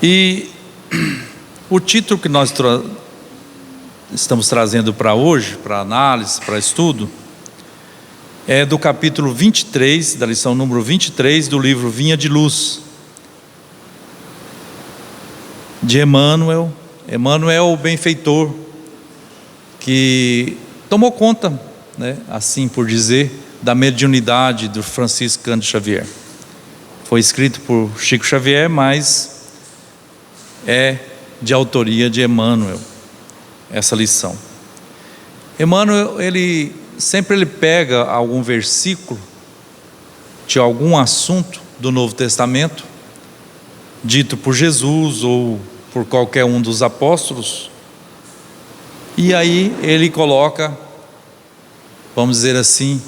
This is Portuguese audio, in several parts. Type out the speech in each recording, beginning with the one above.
E o título que nós estamos trazendo para hoje, para análise, para estudo, é do capítulo 23, da lição número 23 do livro Vinha de Luz, de Emmanuel, o benfeitor, que tomou conta, assim por dizer, da mediunidade do Francisco Cândido Xavier. Foi escrito por Chico Xavier, mas é de autoria de Emmanuel, essa lição. Emmanuel, ele sempre pega algum versículo de algum assunto do Novo Testamento, dito por Jesus ou por qualquer um dos apóstolos, e aí ele coloca, vamos dizer assim,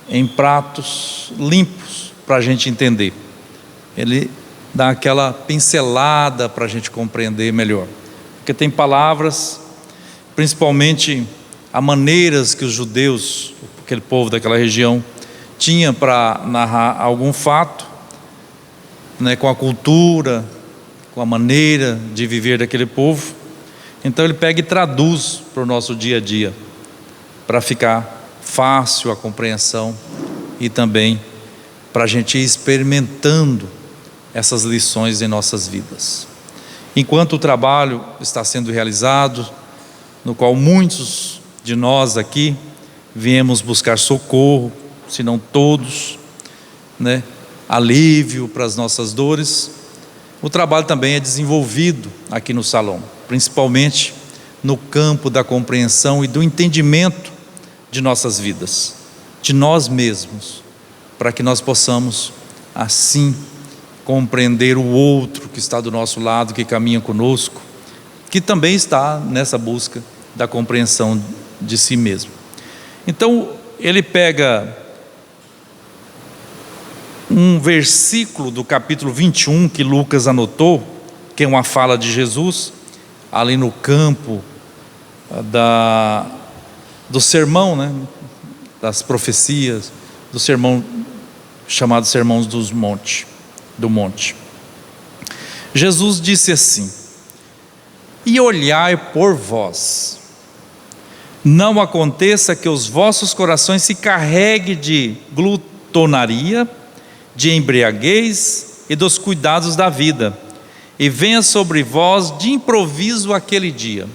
em pratos limpos para a gente entender. Ele dá aquela pincelada para a gente compreender melhor, porque tem palavras, principalmente há maneiras que os judeus, aquele povo daquela região, tinha para narrar algum fato, com a cultura, com a maneira de viver daquele povo. Então ele pega e traduz para o nosso dia a dia, para ficar fácil a compreensão e também para a gente ir experimentando essas lições em nossas vidas. Enquanto o trabalho está sendo realizado, no qual muitos de nós aqui viemos buscar socorro, se não todos, alívio para as nossas dores, o trabalho também é desenvolvido aqui no salão, principalmente no campo da compreensão e do entendimento de nossas vidas, de nós mesmos, para que nós possamos assim compreender o outro que está do nosso lado, que caminha conosco, que também está nessa busca da compreensão de si mesmo. Então ele pega um versículo do capítulo 21 que Lucas anotou, que é uma fala de Jesus ali no campo do sermão, das profecias, do sermão chamado Sermão do Monte. Jesus disse assim: e olhai por vós, não aconteça que os vossos corações se carreguem de glutonaria, de embriaguez e dos cuidados da vida, e venha sobre vós de improviso aquele dia.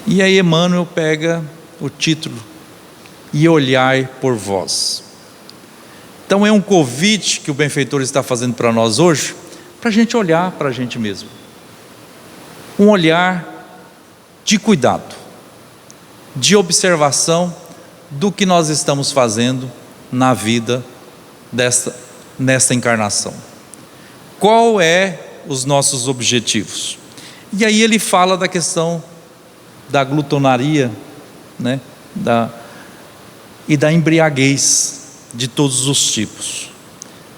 E aí Emmanuel pega o título, e olhai por vós. Então é um convite que o benfeitor está fazendo para nós hoje, para a gente olhar para a gente mesmo, um olhar de cuidado, de observação do que nós estamos fazendo na vida nesta encarnação. Qual é os nossos objetivos? E aí ele fala da questão da glutonaria, e da embriaguez de todos os tipos,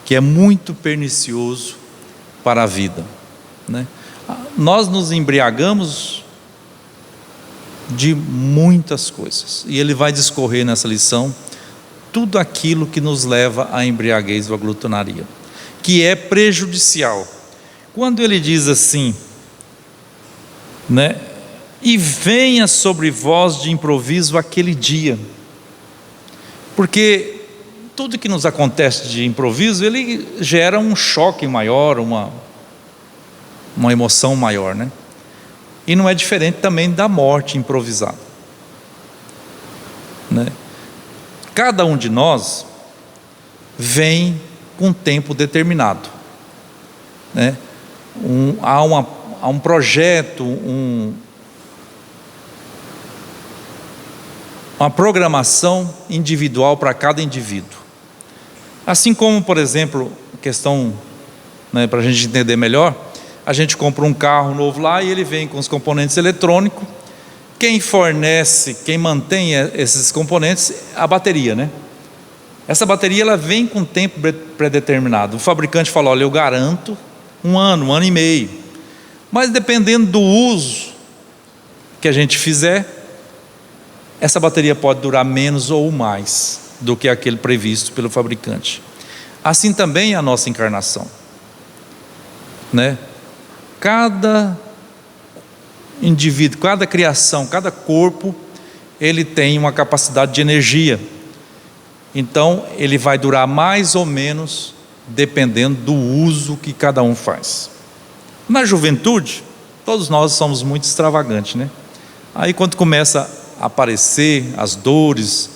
que é muito pernicioso para a vida. Nós nos embriagamos de muitas coisas, e ele vai discorrer nessa lição tudo aquilo que nos leva à embriaguez ou à glutonaria, que é prejudicial. Quando ele diz assim, e venha sobre vós de improviso aquele dia, porque tudo que nos acontece de improviso, ele gera um choque maior, uma emoção maior, e não é diferente também da morte improvisada, Cada um de nós vem com tempo determinado, há um projeto, uma programação individual para cada indivíduo. Assim como, por exemplo, questão, para a gente entender melhor, a gente compra um carro novo lá e ele vem com os componentes eletrônicos. Quem fornece, quem mantém esses componentes, a bateria, Essa bateria ela vem com tempo predeterminado. O fabricante fala: olha, eu garanto um ano e meio. Mas dependendo do uso que a gente fizer, essa bateria pode durar menos ou mais do que aquele previsto pelo fabricante. Assim também é a nossa encarnação. né? Cada indivíduo, cada criação, cada corpo, ele tem uma capacidade de energia. Então, ele vai durar mais ou menos dependendo do uso que cada um faz. Na juventude, todos nós somos muito extravagantes, né? Aí quando começa a aparecer as dores,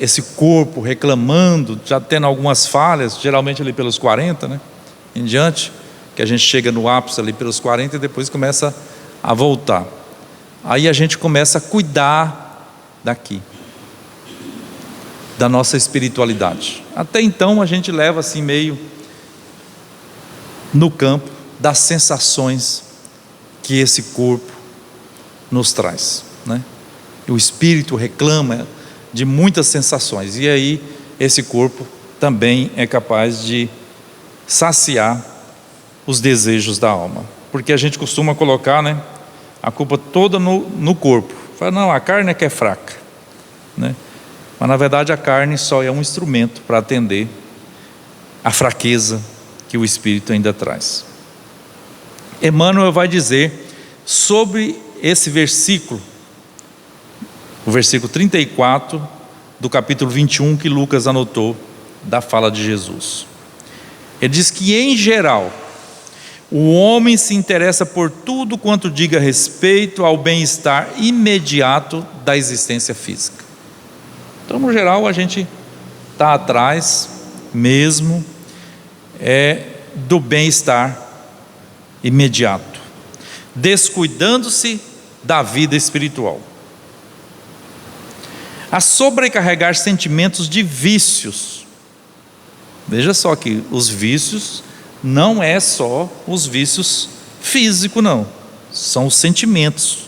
esse corpo reclamando, já tendo algumas falhas, geralmente ali pelos 40, né? Em diante, que a gente chega no ápice ali pelos 40 e depois começa a voltar. Aí a gente começa a cuidar daqui, da nossa espiritualidade. Até então a gente leva assim meio no campo das sensações que esse corpo nos traz, né? O espírito reclama de muitas sensações, e aí esse corpo também é capaz de saciar os desejos da alma, porque a gente costuma colocar, né, a culpa toda no corpo. Fala, não, a carne é que é fraca, né? Mas na verdade a carne só é um instrumento para atender a fraqueza que o espírito ainda traz. Emmanuel vai dizer sobre esse versículo, o versículo 34 do capítulo 21 que Lucas anotou da fala de Jesus. Ele diz que em geral o homem se interessa por tudo quanto diga respeito ao bem-estar imediato da existência física. Então, no geral, a gente está atrás mesmo do bem-estar imediato, descuidando-se da vida espiritual. A sobrecarregar sentimentos de vícios. Veja só que os vícios não é só os vícios físicos, não. São os sentimentos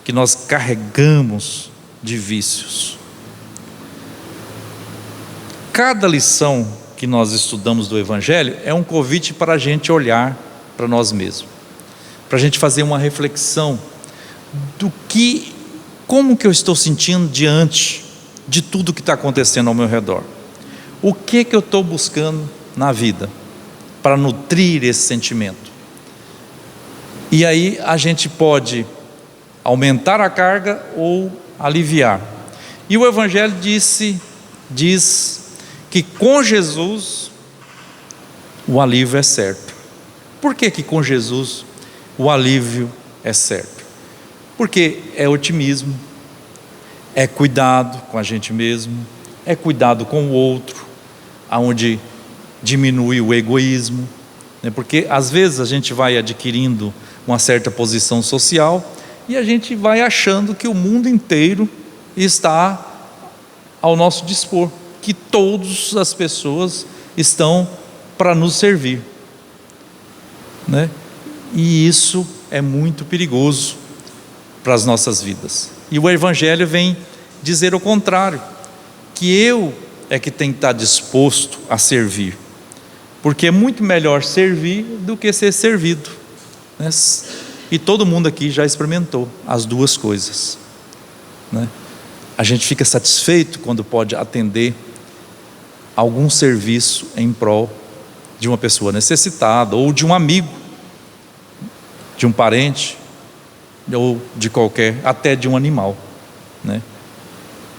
que nós carregamos de vícios. Cada lição que nós estudamos do Evangelho é um convite para a gente olhar para nós mesmos, para a gente fazer uma reflexão como que eu estou sentindo diante de tudo que está acontecendo ao meu redor. O que eu estou buscando na vida para nutrir esse sentimento? E aí a gente pode aumentar a carga ou aliviar. E o Evangelho diz que com Jesus o alívio é certo. Por que com Jesus o alívio é certo? Porque é otimismo, é cuidado com a gente mesmo, é cuidado com o outro, aonde diminui o egoísmo, né? Porque às vezes a gente vai adquirindo uma certa posição social e a gente vai achando que o mundo inteiro está ao nosso dispor, que todas as pessoas estão para nos servir, né? E isso é muito perigoso para as nossas vidas. E o Evangelho vem dizer o contrário, que eu é que tenho que estar disposto a servir, porque é muito melhor servir do que ser servido, né? E todo mundo aqui já experimentou as duas coisas, né? A gente fica satisfeito quando pode atender algum serviço em prol de uma pessoa necessitada, ou de um amigo, de um parente, ou de até de um animal, né?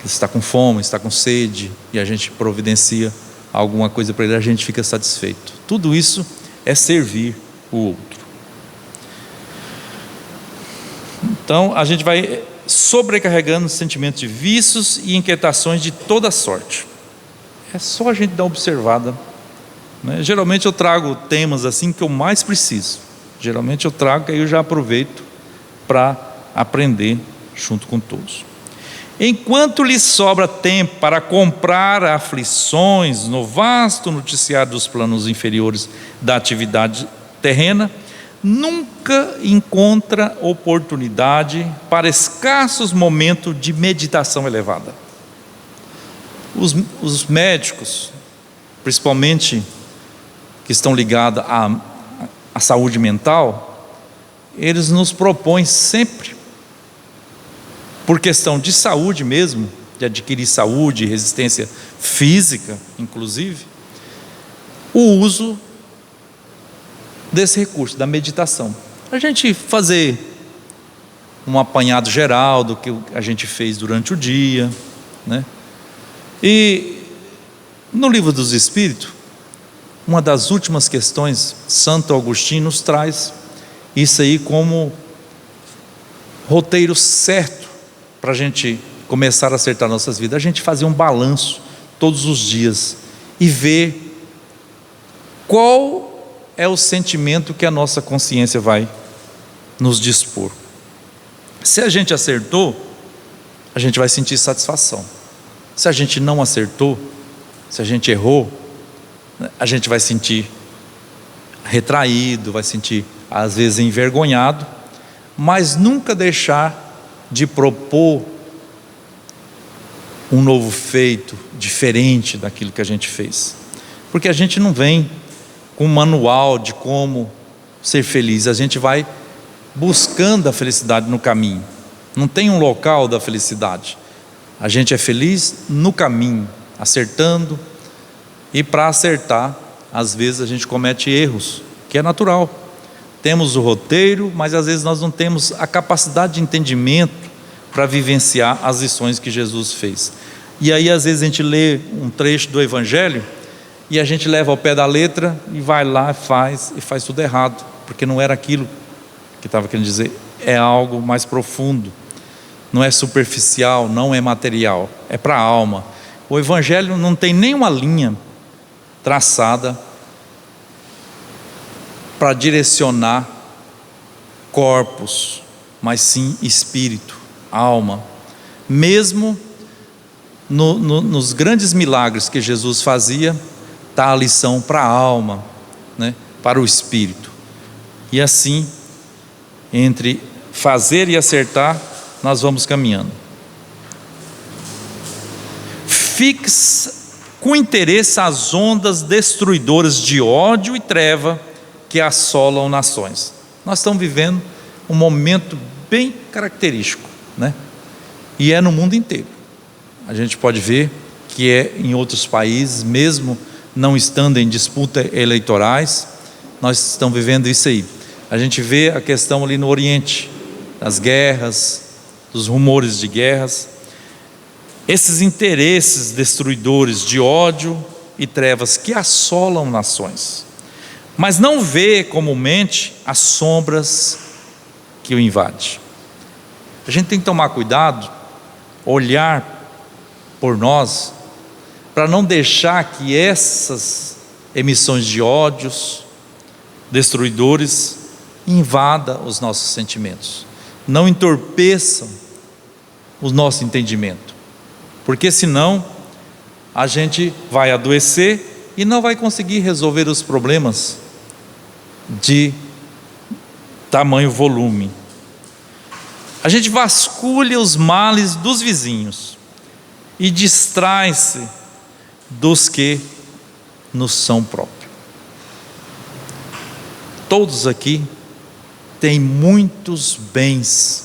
Que está com fome, está com sede, e a gente providencia alguma coisa para ele, a gente fica satisfeito. Tudo isso é servir o outro. Então a gente vai sobrecarregando sentimentos de vícios e inquietações de toda sorte. É só a gente dar uma observada, né? Geralmente eu trago temas assim que eu mais preciso. Geralmente eu trago, que aí eu já aproveito para aprender junto com todos. Enquanto lhe sobra tempo para comprar aflições no vasto noticiário dos planos inferiores da atividade terrena, nunca encontra oportunidade para escassos momentos de meditação elevada. Os médicos, principalmente que estão ligados à saúde mental, eles nos propõem sempre, por questão de saúde mesmo, de adquirir saúde, resistência física, inclusive, o uso desse recurso, da meditação. A gente fazer um apanhado geral do que a gente fez durante o dia, né? E no Livro dos Espíritos, uma das últimas questões, Santo Agostinho nos traz isso aí como roteiro certo para a gente começar a acertar nossas vidas. A gente fazer um balanço todos os dias e ver qual é o sentimento que a nossa consciência vai nos dispor. Se a gente acertou, a gente vai sentir satisfação. Se a gente não acertou, se a gente errou, a gente vai sentir retraído, vai sentir às vezes envergonhado, mas nunca deixar de propor um novo feito diferente daquilo que a gente fez, porque a gente não vem com um manual de como ser feliz, a gente vai buscando a felicidade no caminho, não tem um local da felicidade, a gente é feliz no caminho, acertando, e para acertar, às vezes a gente comete erros, que é natural, temos o roteiro, mas às vezes nós não temos a capacidade de entendimento para vivenciar as lições que Jesus fez, e aí às vezes a gente lê um trecho do Evangelho, e a gente leva ao pé da letra, e vai lá, e faz tudo errado, porque não era aquilo que estava querendo dizer, é algo mais profundo, não é superficial, não é material, é para a alma. O Evangelho não tem nenhuma linha traçada para direcionar corpos, mas sim espírito, alma. Mesmo nos grandes milagres que Jesus fazia, está a lição para a alma, né? Para o espírito. E assim, entre fazer e acertar, nós vamos caminhando. Fixe com interesse as ondas destruidoras de ódio e treva que assolam nações. Nós estamos vivendo um momento bem característico, né? E é no mundo inteiro. A gente pode ver que é em outros países, mesmo não estando em disputas eleitorais, nós estamos vivendo isso aí. A gente vê a questão ali no Oriente, das guerras, dos rumores de guerras, esses interesses destruidores de ódio e trevas que assolam nações, mas não vê comumente as sombras que o invadem. A gente tem que tomar cuidado, olhar por nós, para não deixar que essas emissões de ódios destruidores invadam os nossos sentimentos, não entorpeçam o nosso entendimento, porque senão a gente vai adoecer e não vai conseguir resolver os problemas de tamanho volume. A gente vasculha os males dos vizinhos e distrai-se dos que nos são próprios. Todos aqui têm muitos bens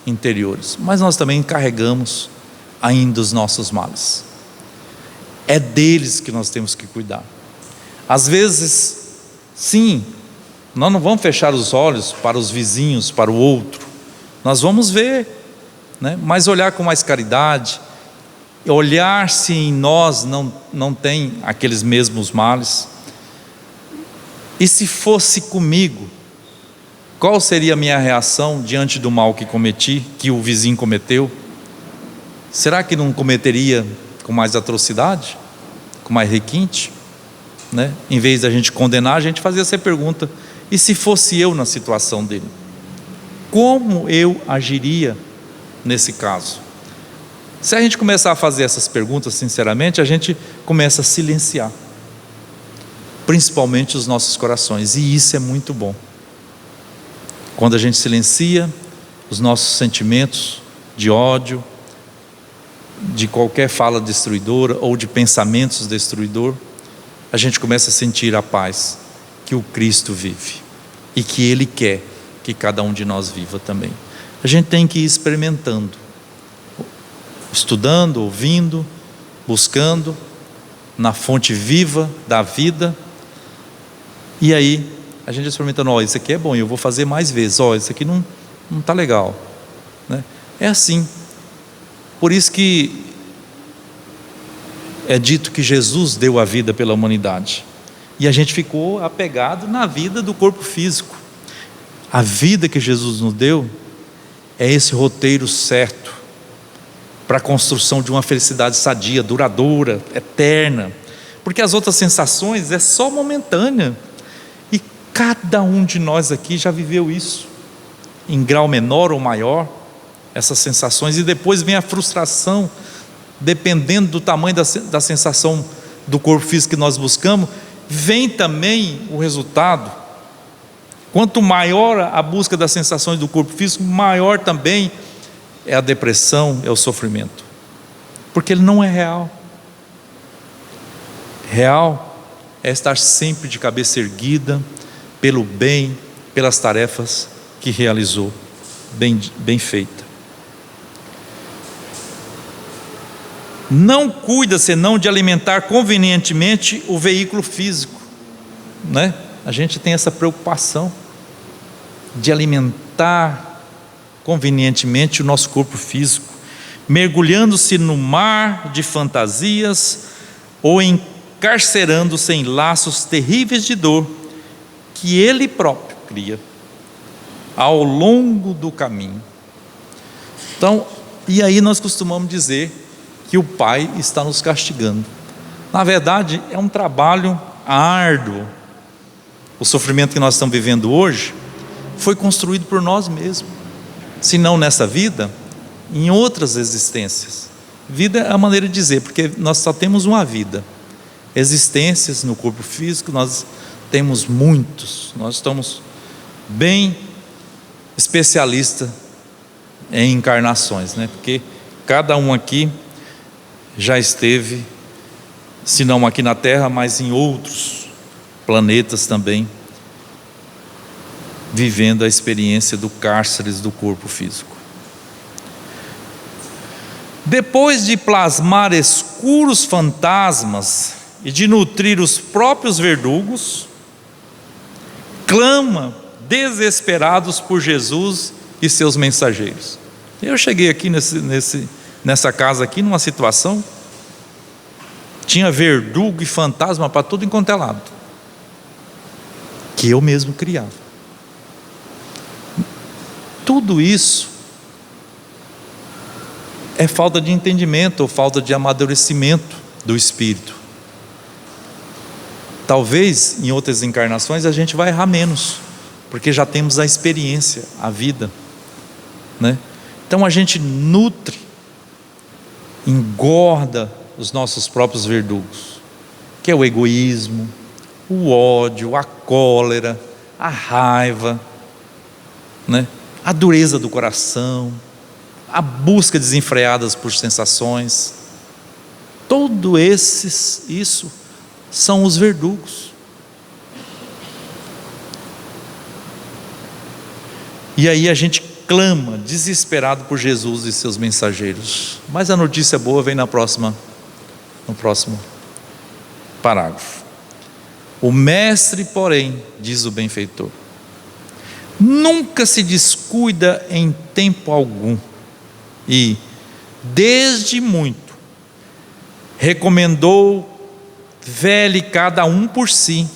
interiores, mas nós também carregamos ainda os nossos males. É deles que nós temos que cuidar. Às vezes, sim, nós não vamos fechar os olhos para os vizinhos, para o outro. Nós vamos ver, né? Mas olhar com mais caridade, olhar se em nós não tem aqueles mesmos males. E se fosse comigo, qual seria a minha reação diante do mal que cometi, que o vizinho cometeu? Será que não cometeria com mais atrocidade, com mais requinte, né? Em vez da gente condenar, a gente fazia essa pergunta: e se fosse eu na situação dele? Como eu agiria nesse caso? Se a gente começar a fazer essas perguntas sinceramente, a gente começa a silenciar, principalmente os nossos corações, e isso é muito bom. Quando a gente silencia os nossos sentimentos de ódio, de qualquer fala destruidora ou de pensamentos destruidores, a gente começa a sentir a paz que o Cristo vive e que Ele quer que cada um de nós viva também. A gente tem que ir experimentando, estudando, ouvindo, buscando na fonte viva da vida, e aí a gente experimentando, ó, isso aqui é bom, eu vou fazer mais vezes, ó, isso aqui não está legal, né? É assim. Por isso que é dito que Jesus deu a vida pela humanidade, e a gente ficou apegado na vida do corpo físico. A vida que Jesus nos deu é esse roteiro certo para a construção de uma felicidade sadia, duradoura, eterna, porque as outras sensações é só momentânea, e cada um de nós aqui já viveu isso, em grau menor ou maior, essas sensações, e depois vem a frustração, dependendo do tamanho da sensação do corpo físico que nós buscamos, vem também o resultado. Quanto maior a busca das sensações do corpo físico, maior também é a depressão, é o sofrimento, porque ele não é real. Real é estar sempre de cabeça erguida, pelo bem, pelas tarefas que realizou, bem feita. Não cuida senão de alimentar convenientemente o veículo físico, né? A gente tem essa preocupação de alimentar convenientemente o nosso corpo físico, mergulhando-se no mar de fantasias ou encarcerando-se em laços terríveis de dor que ele próprio cria ao longo do caminho. Então, e aí nós costumamos dizer que o Pai está nos castigando. Na verdade, é um trabalho árduo. O sofrimento que nós estamos vivendo hoje foi construído por nós mesmos, se não nessa vida, em outras existências. Vida é a maneira de dizer, porque nós só temos uma vida. Existências no corpo físico nós temos muitos. Nós estamos bem especialistas em encarnações, né? Porque cada um aqui já esteve, se não aqui na Terra, mas em outros planetas também, vivendo a experiência do cárcere do corpo físico. Depois de plasmar escuros fantasmas e de nutrir os próprios verdugos, clama desesperados por Jesus e seus mensageiros. Eu cheguei aqui nessa casa aqui, numa situação, tinha verdugo e fantasma para tudo enquanto é lado, que eu mesmo criava. Tudo isso é falta de entendimento ou falta de amadurecimento do espírito. Talvez em outras encarnações a gente vai errar menos, porque já temos a experiência, a vida, né? Então a gente nutre, engorda os nossos próprios verdugos, que é o egoísmo, o ódio, a cólera, a raiva, né? A dureza do coração, a busca desenfreada por sensações. Todo isso são os verdugos. E aí a gente clama desesperado por Jesus e seus mensageiros. Mas a notícia boa vem no próximo parágrafo. O mestre, porém, diz o benfeitor, nunca se descuida em tempo algum e, desde muito, recomendou vele cada um por si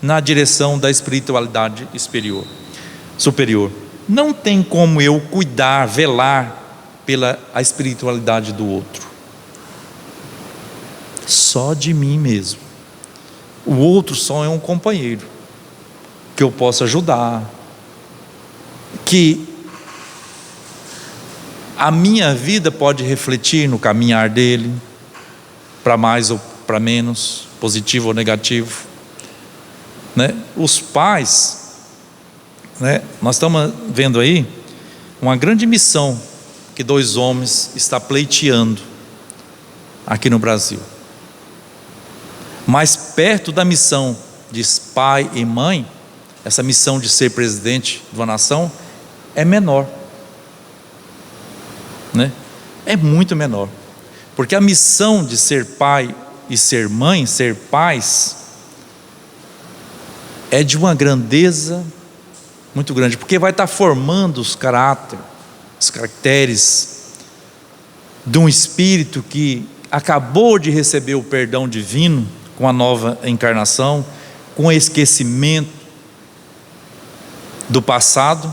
na direção da espiritualidade superior. Não tem como eu cuidar, velar pela a espiritualidade do outro, só de mim mesmo. O outro só é um companheiro que eu posso ajudar, que a minha vida pode refletir no caminhar dele, para mais ou para menos, positivo ou negativo, né? Os pais, né? Nós estamos vendo aí uma grande missão que 2 homens estão pleiteando aqui no Brasil, mas perto da missão de pai e mãe, essa missão de ser presidente de uma nação é menor, né? É muito menor, porque a missão de ser pai e ser mãe, ser pais, é de uma grandeza muito grande, porque vai estar formando os caracteres de um espírito que acabou de receber o perdão divino com a nova encarnação, com o esquecimento do passado,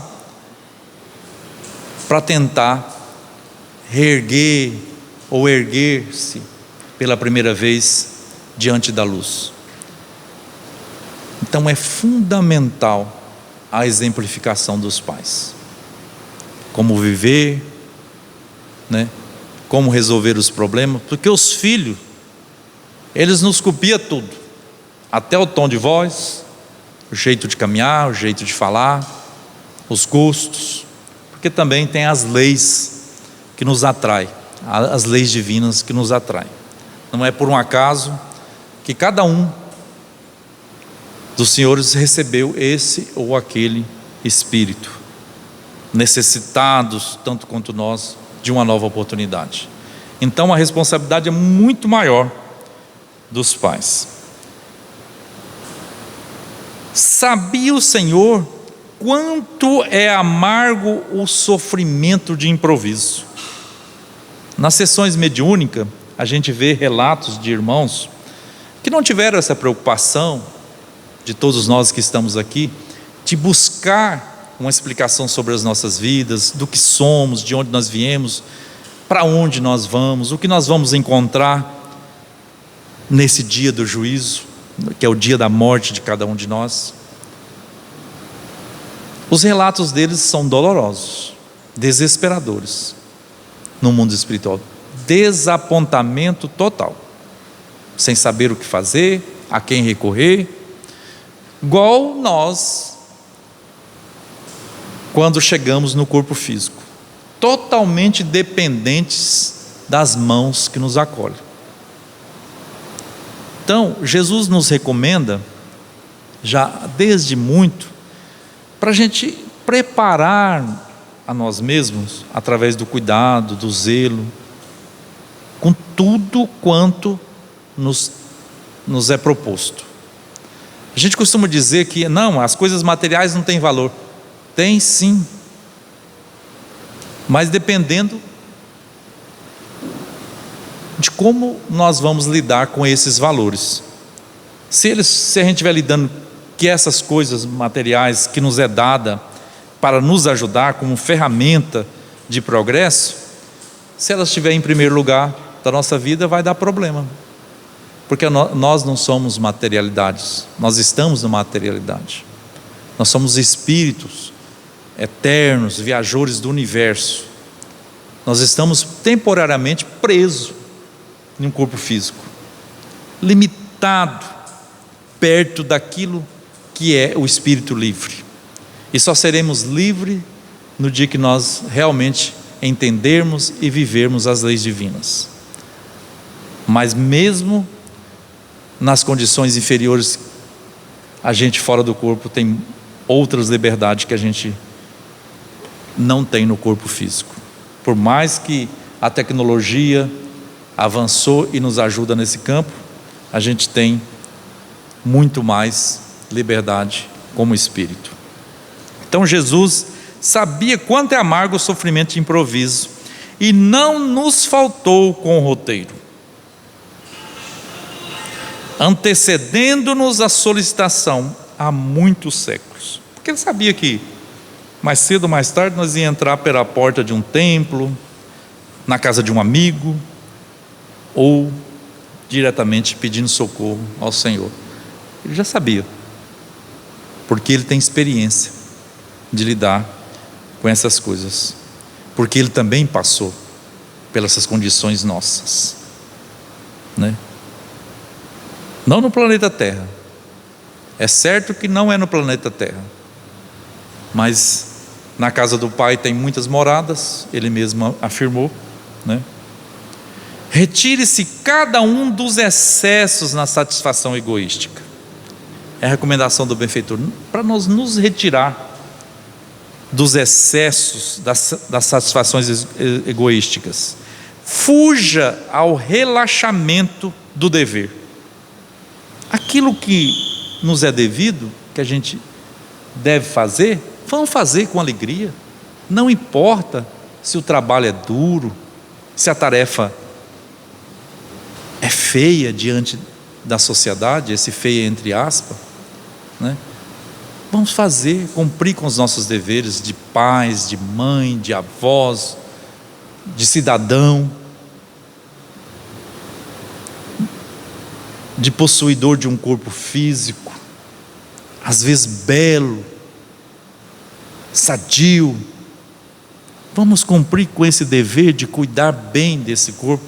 para tentar reerguer ou erguer-se pela primeira vez diante da luz. Então é fundamental a exemplificação dos pais. Como viver, né? Como resolver os problemas, porque os filhos, eles nos copiam tudo, até o tom de voz, o jeito de caminhar, o jeito de falar, os gostos, porque também tem as leis que nos atraem, as leis divinas que nos atraem. Não é por um acaso que cada um dos senhores recebeu esse ou aquele espírito, necessitados, tanto quanto nós, de uma nova oportunidade. Então a responsabilidade é muito maior dos pais. Sabia o Senhor quanto é amargo o sofrimento de improviso. Nas sessões mediúnicas, a gente vê relatos de irmãos que não tiveram essa preocupação, de todos nós que estamos aqui, de buscar uma explicação sobre as nossas vidas, do que somos, de onde nós viemos, para onde nós vamos, o que nós vamos encontrar nesse dia do juízo, que é o dia da morte de cada um de nós. Os relatos deles são dolorosos, desesperadores no mundo espiritual, desapontamento total, sem saber o que fazer, a quem recorrer, igual nós quando chegamos no corpo físico, totalmente dependentes das mãos que nos acolhem. Então Jesus nos recomenda, já desde muito, para a gente preparar a nós mesmos, através do cuidado, do zelo, com tudo quanto nos é proposto. A gente costuma dizer que não, as coisas materiais não têm valor. Tem sim, mas dependendo de como nós vamos lidar com esses valores. Se a gente estiver lidando que essas coisas materiais que nos é dada para nos ajudar como ferramenta de progresso, se elas estiverem em primeiro lugar da nossa vida, vai dar problema, porque nós não somos materialidades, nós estamos na materialidade, nós somos espíritos eternos, viajores do universo, nós estamos temporariamente presos em um corpo físico, limitado, perto daquilo que é o espírito livre, e só seremos livres no dia que nós realmente entendermos e vivermos as leis divinas. Mas mesmo nas condições inferiores, a gente fora do corpo tem outras liberdades que a gente não tem no corpo físico. Por mais que a tecnologia avançou e nos ajuda nesse campo, a gente tem muito mais liberdade como espírito. Então Jesus sabia quanto é amargo o sofrimento de improviso e não nos faltou com o roteiro, antecedendo-nos a solicitação há muitos séculos, porque ele sabia que mais cedo ou mais tarde nós íamos entrar pela porta de um templo, na casa de um amigo, ou diretamente pedindo socorro ao Senhor. Ele já sabia, porque ele tem experiência de lidar com essas coisas, porque ele também passou pelas condições nossas, né? Não no planeta Terra, é certo que não é no planeta Terra, mas na casa do Pai tem muitas moradas, ele mesmo afirmou, né? Retire-se cada um dos excessos na satisfação egoística. É a recomendação do benfeitor, para nós nos retirar dos excessos das satisfações egoísticas. Fuja ao relaxamento do dever. Aquilo que nos é devido, que a gente deve fazer, vamos fazer com alegria. Não importa se o trabalho é duro, se a tarefa é feia diante da sociedade, esse feia entre aspas, né? Vamos fazer, cumprir com os nossos deveres de pais, de mãe, de avós, de cidadão, de possuidor de um corpo físico, às vezes belo, sadio. Vamos cumprir com esse dever de cuidar bem desse corpo,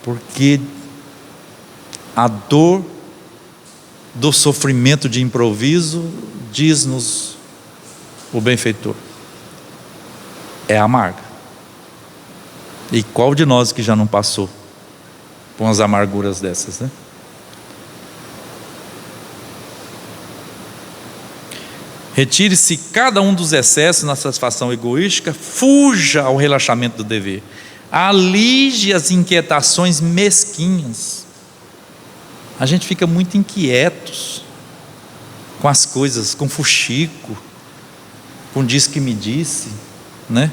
porque a dor do sofrimento de improviso, diz-nos o benfeitor, é amarga. E qual de nós que já não passou com as amarguras dessas, né? Retire-se cada um dos excessos na satisfação egoística, fuja ao relaxamento do dever, alige as inquietações mesquinhas. A gente fica muito inquietos com as coisas, com fuxico, com diz que me disse, né?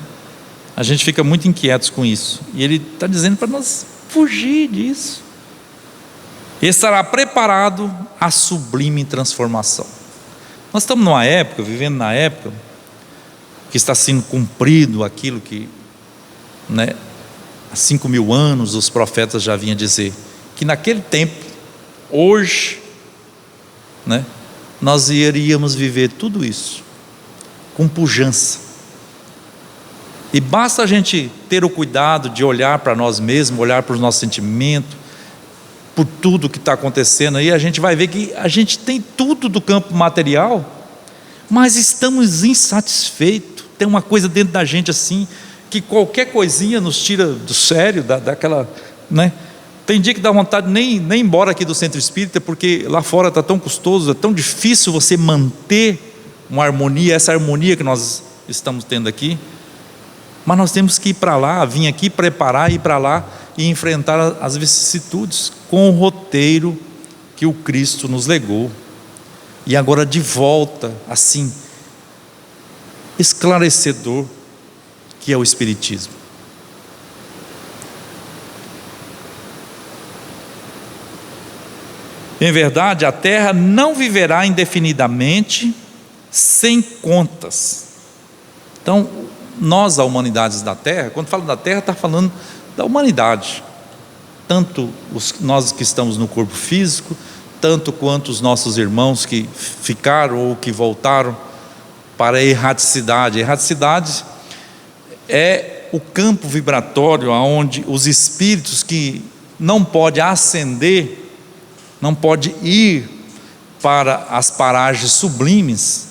A gente fica muito inquietos com isso, e ele está dizendo para nós fugir disso, e estará preparado à sublime transformação. Nós estamos numa época, vivendo na época, que está sendo cumprido aquilo que, né, há 5.000 anos os profetas já vinham dizer, que naquele tempo, hoje, né, nós iríamos viver tudo isso, com pujança. E basta a gente ter o cuidado de olhar para nós mesmos, olhar para os nossos sentimentos, por tudo que está acontecendo aí, a gente vai ver que a gente tem tudo do campo material, mas estamos insatisfeitos. Tem uma coisa dentro da gente assim, que qualquer coisinha nos tira do sério, daquela, né? Tem dia que dá vontade de nem ir embora aqui do centro espírita, porque lá fora está tão custoso, é tão difícil você manter uma harmonia, essa harmonia que nós estamos tendo aqui. Mas nós temos que ir para lá, vir aqui preparar, ir para lá e enfrentar as vicissitudes com o roteiro que o Cristo nos legou. E agora de volta, assim, esclarecedor, que é o Espiritismo. Em verdade, a terra não viverá indefinidamente sem contas. Então, nós, a humanidade da terra, quando fala da terra, está falando da humanidade, tanto nós que estamos no corpo físico, tanto quanto os nossos irmãos que ficaram ou que voltaram para a erraticidade. A erraticidade é o campo vibratório onde os espíritos que não podem ascender, não podem ir para as paragens sublimes,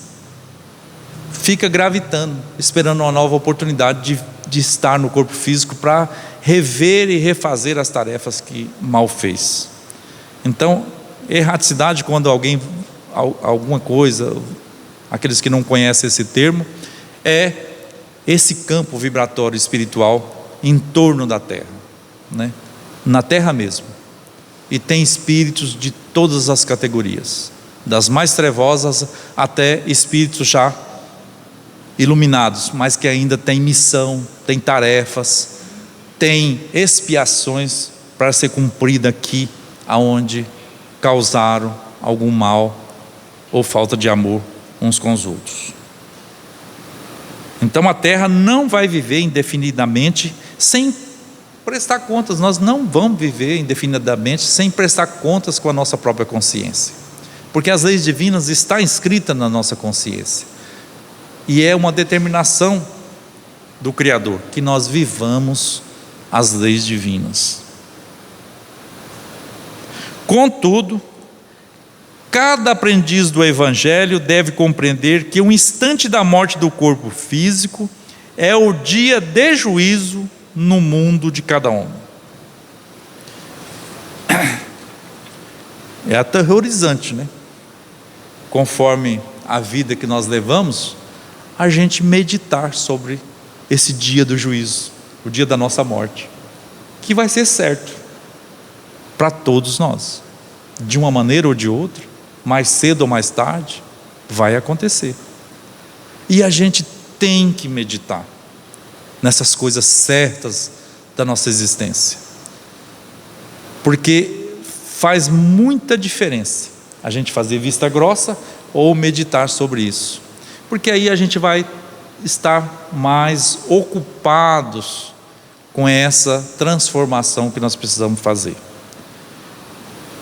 fica gravitando, esperando uma nova oportunidade de estar no corpo físico para rever e refazer as tarefas que mal fez. Então, erraticidade, quando alguma coisa, aqueles que não conhecem esse termo, é esse campo vibratório espiritual em torno da terra, né? Na terra mesmo. E tem espíritos de todas as categorias, das mais trevosas até espíritos já iluminados, mas que ainda tem missão, tem tarefas, tem expiações para ser cumprida aqui, aonde causaram algum mal ou falta de amor uns com os outros. Então a terra não vai viver indefinidamente sem prestar contas. Nós não vamos viver indefinidamente sem prestar contas com a nossa própria consciência, porque as leis divinas estão inscritas na nossa consciência, e é uma determinação do Criador que nós vivamos as leis divinas. Contudo, cada aprendiz do Evangelho deve compreender que o instante da morte do corpo físico é o dia de juízo no mundo de cada homem. É aterrorizante, né? Conforme a vida que nós levamos, a gente meditar sobre esse dia do juízo, o dia da nossa morte, que vai ser certo para todos nós, de uma maneira ou de outra, mais cedo ou mais tarde, vai acontecer. E a gente tem que meditar nessas coisas certas da nossa existência, porque faz muita diferença a gente fazer vista grossa ou meditar sobre isso, porque aí a gente vai estar mais ocupados com essa transformação que nós precisamos fazer.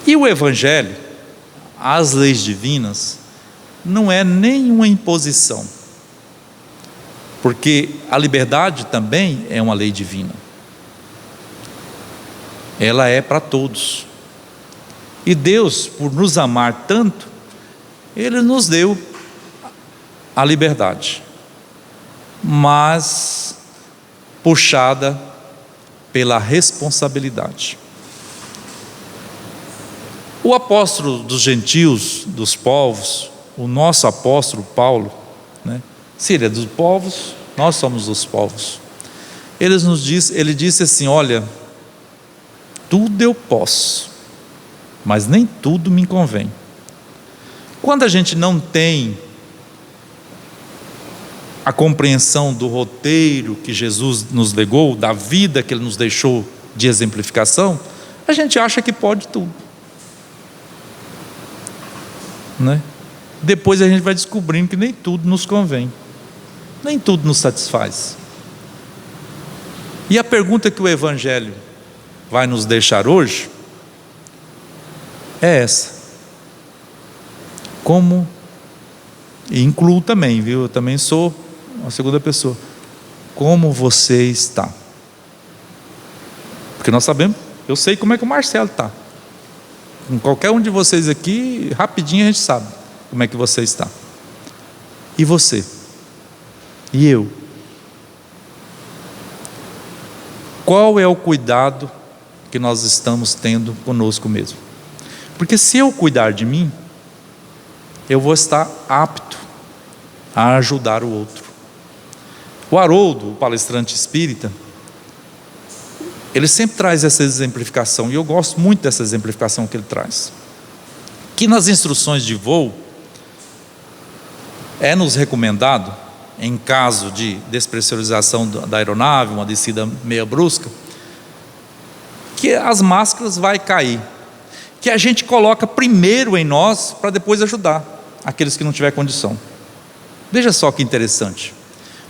E o Evangelho, as leis divinas, não é nenhuma imposição, porque a liberdade também é uma lei divina. Ela é para todos. E Deus, por nos amar tanto, Ele nos deu a liberdade, mas puxada pela responsabilidade. O apóstolo dos gentios, dos povos, o nosso apóstolo Paulo, né? Se ele é dos povos, nós somos dos povos. Ele disse assim: olha, tudo eu posso, mas nem tudo me convém. Quando a gente não tem a compreensão do roteiro que Jesus nos legou, da vida que Ele nos deixou de exemplificação, a gente acha que pode tudo, né? Depois a gente vai descobrindo que nem tudo nos convém, nem tudo nos satisfaz. E a pergunta que o Evangelho vai nos deixar hoje é essa: como, e incluo também, viu? Eu também sou uma segunda pessoa. Como você está? Porque nós sabemos, eu sei como é que o Marcelo está. Com qualquer um de vocês aqui, rapidinho a gente sabe como é que você está. E você? E eu? Qual é o cuidado que nós estamos tendo conosco mesmo? Porque se eu cuidar de mim, eu vou estar apto a ajudar o outro. O Haroldo, o palestrante espírita, ele sempre traz essa exemplificação, e eu gosto muito dessa exemplificação que ele traz, que nas instruções de voo é nos recomendado, em caso de despressurização da aeronave, uma descida meia brusca, que as máscaras vai cair, que a gente coloca primeiro em nós, para depois ajudar aqueles que não tiver condição. Veja só que interessante,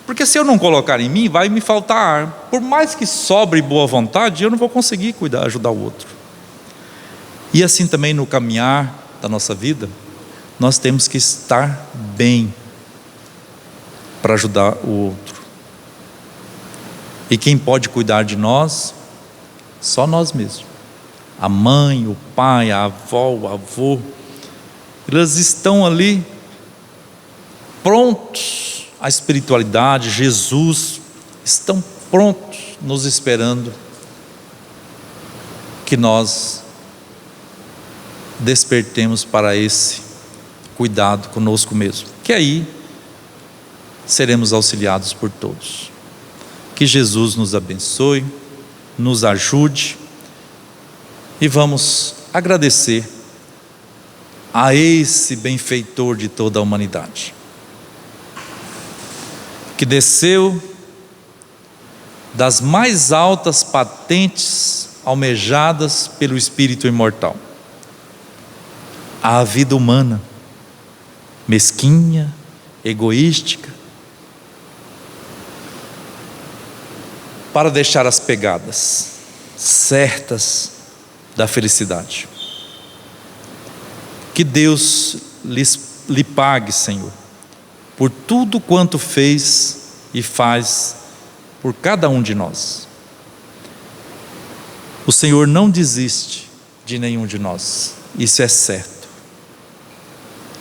porque se eu não colocar em mim, vai me faltar ar. Por mais que sobre boa vontade, eu não vou conseguir ajudar o outro. E assim também no caminhar da nossa vida, nós temos que estar bem para ajudar o outro. E quem pode cuidar de nós? Só nós mesmos. A mãe, o pai, a avó, o avô, eles estão ali prontos. A espiritualidade, Jesus, estão prontos, nos esperando que nós despertemos para esse cuidado conosco mesmo, que aí seremos auxiliados por todos. Que Jesus nos abençoe, nos ajude, e vamos agradecer a esse benfeitor de toda a humanidade, que desceu das mais altas patentes almejadas pelo Espírito imortal, à vida humana, mesquinha, egoística, para deixar as pegadas certas da felicidade. Que Deus lhe pague, Senhor, por tudo quanto fez e faz por cada um de nós. O Senhor não desiste de nenhum de nós, isso é certo,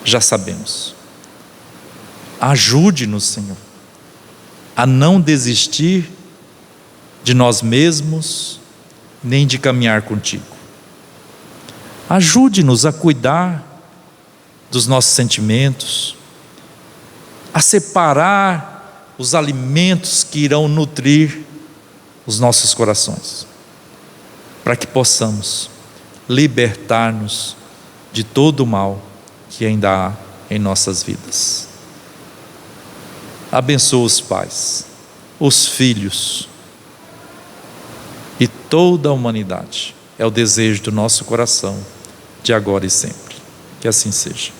já sabemos. Ajude-nos, Senhor, a não desistir de nós mesmos, nem de caminhar contigo. Ajude-nos a cuidar dos nossos sentimentos, a separar os alimentos que irão nutrir os nossos corações, para que possamos libertar-nos de todo o mal que ainda há em nossas vidas. Abençoa os pais, os filhos e toda a humanidade. É o desejo do nosso coração, de agora e sempre. Que assim seja.